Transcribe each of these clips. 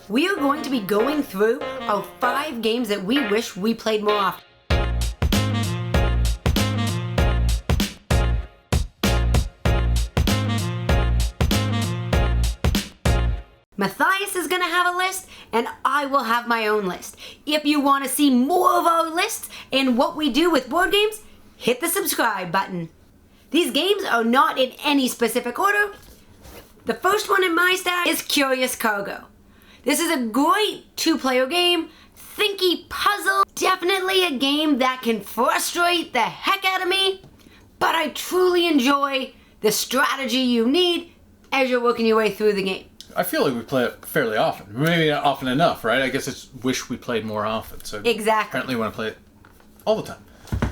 we are going to be going through our 5 games that we wish we played more often. Matthias is going to have a list, and I will have my own list. If you want to see more of our lists and what we do with board games, hit the subscribe button. These games are not in any specific order. The first one in my stack is Curious Cargo. This is a great 2-player game, thinky puzzle, definitely a game that can frustrate the heck out of me, but I truly enjoy the strategy you need as you're working your way through the game. I feel like we play it fairly often. Maybe not often enough, right? I guess it's wish we played more often. So Exactly. Apparently we want to play it all the time.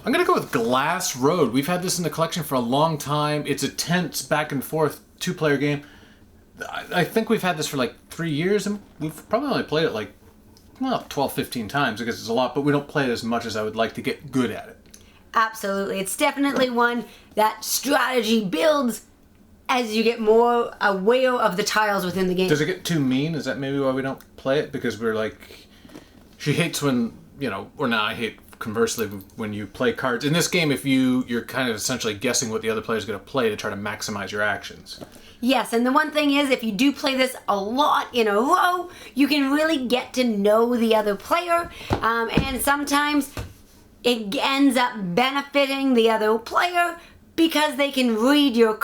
I'm going to go with Glass Road. We've had this in the collection for a long time. It's a tense back and forth 2-player game. I think we've had this for like 3 years, and we've probably only played it like, 12, 15 times. I guess it's a lot, but we don't play it as much as I would like to get good at it. Absolutely. It's definitely one that strategy builds as you get more aware of the tiles within the game. Does it get too mean? Is that maybe why we don't play it? Because we're like, she hates when, or now I hate conversely when you play cards. In this game, if you're kind of essentially guessing what the other player is going to play to try to maximize your actions. Yes, and the one thing is, if you do play this a lot in a row, you can really get to know the other player, and sometimes it ends up benefiting the other player because they can read your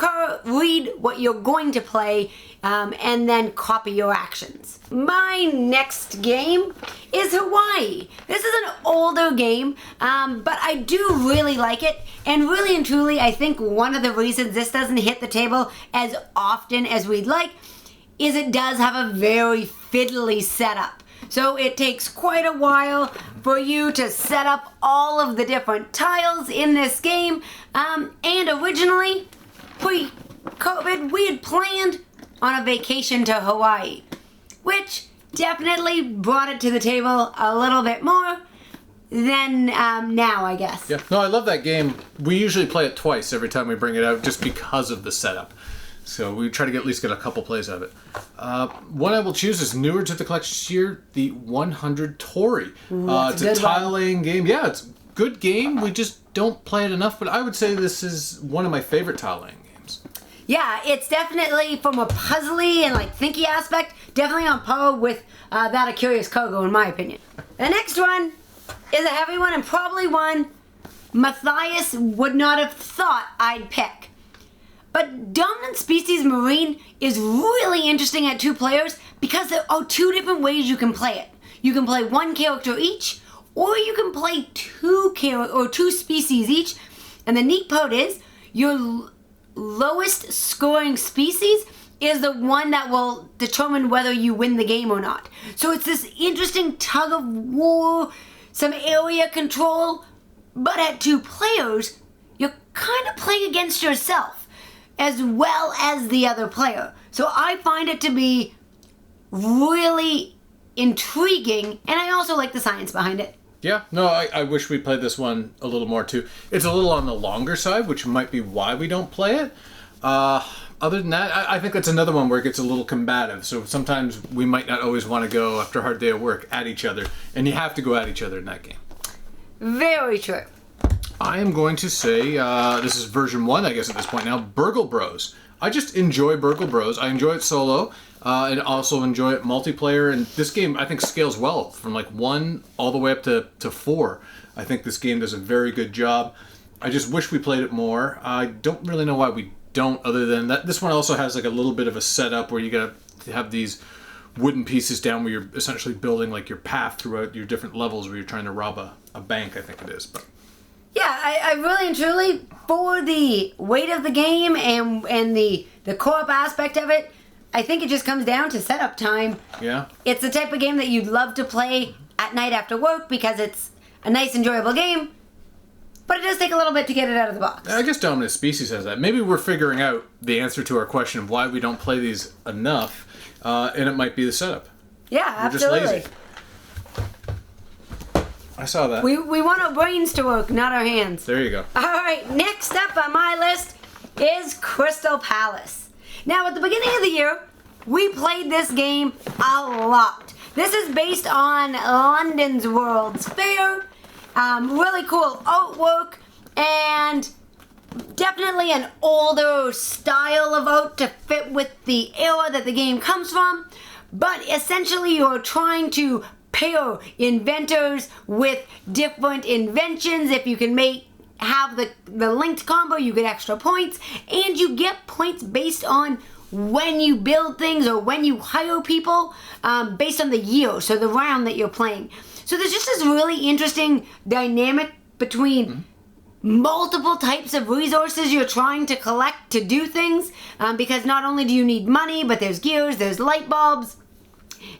read what you're going to play, and then copy your actions. My next game is Hawaii. This is an older game, but I do really like it, and really and truly, I think one of the reasons this doesn't hit the table as often as we'd like is it does have a very fiddly setup. So it takes quite a while for you to set up all of the different tiles in this game. And originally, pre-COVID, we had planned on a vacation to Hawaii, which definitely brought it to the table a little bit more than now, I guess. Yeah, no, I love that game. We usually play it twice every time we bring it out just because of the setup. So we try to at least get a couple plays out of it. One I will choose is newer to the collection this year, the 100 Tori. It's a tile-laying game. Yeah, it's a good game. We just don't play it enough, but I would say this is one of my favorite tile-laying games. Yeah, it's definitely, from a puzzly and thinky aspect, definitely on par with that of Curious Cargo, in my opinion. The next one is a heavy one, and probably one Matthias would not have thought I'd pick. But Dominant Species Marine is really interesting at 2 players because there are 2 different ways you can play it. You can play 1 character each, or you can play 2 species each. And the neat part is, your lowest scoring species is the one that will determine whether you win the game or not. So it's this interesting tug of war, some area control, but at 2 players, you're kind of playing against yourself as well as the other player. So I find it to be really intriguing, and I also like the science behind it. Yeah, no, I wish we played this one a little more too. It's a little on the longer side, which might be why we don't play it. Other than that, I think that's another one where it gets a little combative. So sometimes we might not always want to go after a hard day of work at each other, and you have to go at each other in that game. Very true. I am going to say, this is version 1, I guess, at this point now, Burgle Bros. I just enjoy Burgle Bros. I enjoy it solo, and also enjoy it multiplayer. And this game, I think, scales well from 1 all the way up to 4. I think this game does a very good job. I just wish we played it more. I don't really know why we don't, other than that this one also has a little bit of a setup where you got to have these wooden pieces down where you're essentially building your path throughout your different levels where you're trying to rob a bank, I think it is. But yeah, I really and truly, for the weight of the game and the co-op aspect of it, I think it just comes down to setup time. Yeah. It's the type of game that you'd love to play at night after work because it's a nice, enjoyable game, but it does take a little bit to get it out of the box. I guess Dominant Species has that. Maybe we're figuring out the answer to our question of why we don't play these enough, and it might be the setup. Yeah, absolutely. We're just lazy. I saw that. We want our brains to work, not our hands. There you go. All right, next up on my list is Crystal Palace. Now, at the beginning of the year, we played this game a lot. This is based on London's World's Fair. Really cool artwork and definitely an older style of art to fit with the era that the game comes from. But essentially you're trying to pair inventors with different inventions. If you can have the linked combo, you get extra points, and you get points based on when you build things or when you hire people, based on the year, so the round that you're playing. So there's just this really interesting dynamic between multiple types of resources you're trying to collect to do things, because not only do you need money, but there's gears, there's light bulbs,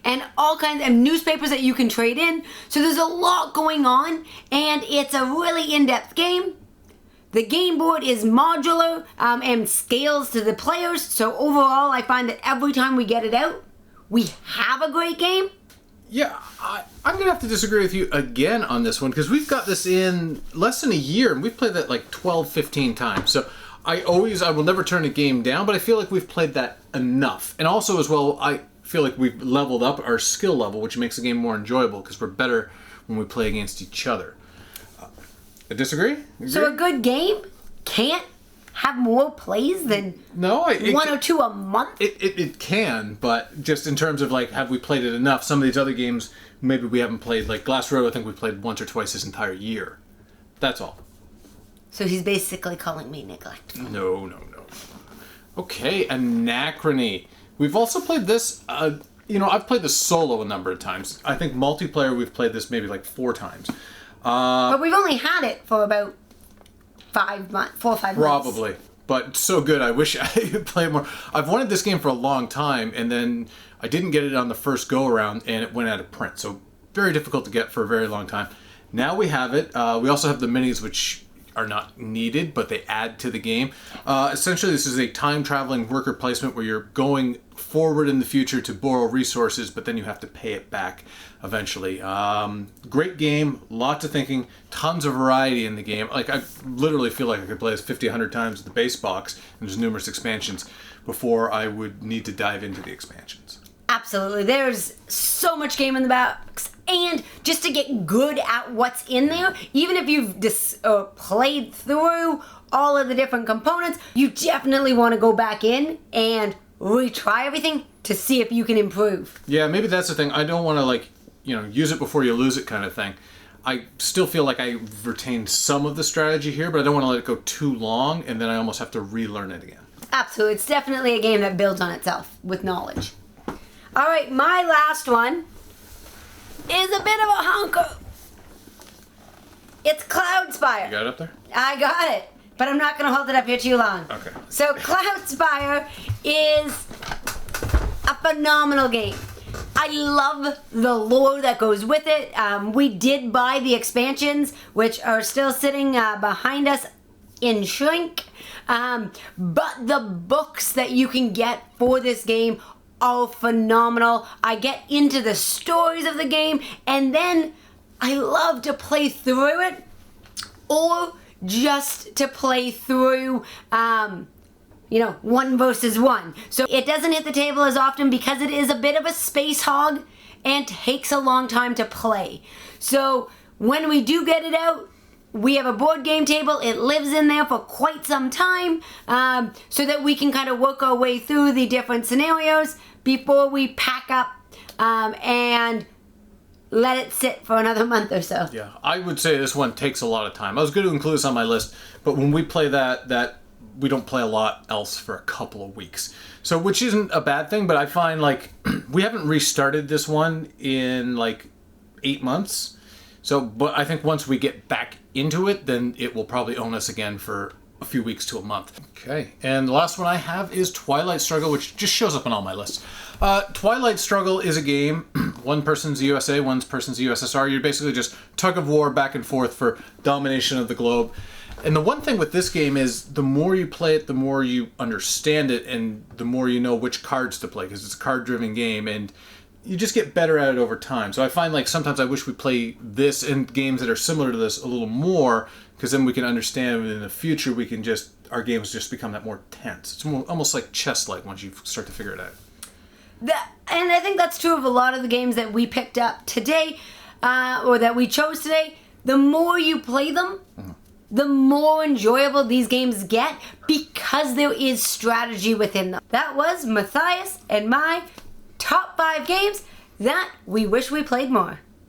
and all kinds of newspapers that you can trade in. So there's a lot going on, and it's a really in-depth game. The game board is modular and scales to the players, so overall I find that every time we get it out, we have a great game. Yeah, I'm going to have to disagree with you again on this one, because we've got this in less than a year, and we've played that like 12, 15 times. So I will never turn a game down, but I feel like we've played that enough. And also as well, I feel like we've leveled up our skill level, which makes the game more enjoyable, because we're better when we play against each other. I disagree? Agree? So a good game can't have more plays than one or two a month? It can, but just in terms of like, have we played it enough? Some of these other games, maybe we haven't played. Like Glass Road, I think we played once or twice this entire year. That's all. So he's basically calling me neglectful. No. Okay, Anachrony. We've also played this, I've played this solo a number of times. I think multiplayer, we've played this maybe like 4 times. But we've only had it for about 4 or 5 months. Probably. But so good, I wish I could play more. I've wanted this game for a long time, and then I didn't get it on the first go-around, and it went out of print. So very difficult to get for a very long time. Now we have it. We also have the minis, which are not needed, but they add to the game. Essentially, this is a time-traveling worker placement where you're going forward in the future to borrow resources, but then you have to pay it back eventually. Great game, lots of thinking, tons of variety in the game. Like, I literally feel like I could play this 50, 100 times at the base box, and there's numerous expansions before I would need to dive into the expansions. Absolutely. There's so much game in the box. And just to get good at what's in there, even if you've played through all of the different components, you definitely want to go back in and retry everything to see if you can improve. Yeah, maybe that's the thing. I don't want to, use it before you lose it kind of thing. I still feel like I retained some of the strategy here, but I don't want to let it go too long, and then I almost have to relearn it again. Absolutely. It's definitely a game that builds on itself with knowledge. All right, my last one is a bit of a honker. It's Cloudspire. You got it up there? I got it, but I'm not going to hold it up here too long. Okay. So Cloudspire is a phenomenal game. I love the lore that goes with it. We did buy the expansions, which are still sitting behind us in Shrink. But the books that you can get for this game are phenomenal. I get into the stories of the game, and then I love to play through it, or just to play through, 1 versus 1. So it doesn't hit the table as often because it is a bit of a space hog and takes a long time to play. So when we do get it out, we have a board game table. It lives in there for quite some time, so that we can kind of work our way through the different scenarios before we pack up and let it sit for another month or so. Yeah, I would say this one takes a lot of time. I was going to include this on my list, but when we play that we don't play a lot else for a couple of weeks. So, which isn't a bad thing, but I find like we haven't restarted this one in like 8 months. So, but I think once we get back into it, then it will probably own us again for a few weeks to a month. Okay, and the last one I have is Twilight Struggle, which just shows up on all my lists. Twilight Struggle is a game, one person's the USA, one person's the USSR. You're basically just tug of war back and forth for domination of the globe. And the one thing with this game is the more you play it, the more you understand it, and the more you know which cards to play, because it's a card-driven game, and you just get better at it over time. So I find like sometimes I wish we play this and games that are similar to this a little more, because then we can understand, and in the future we can our games just become that more tense. It's almost like chess-like once you start to figure it out. And I think that's true of a lot of the games that we picked up today, or that we chose today. The more you play them, the more enjoyable these games get because there is strategy within them. That was Matthias and my top 5 games that we wish we played more.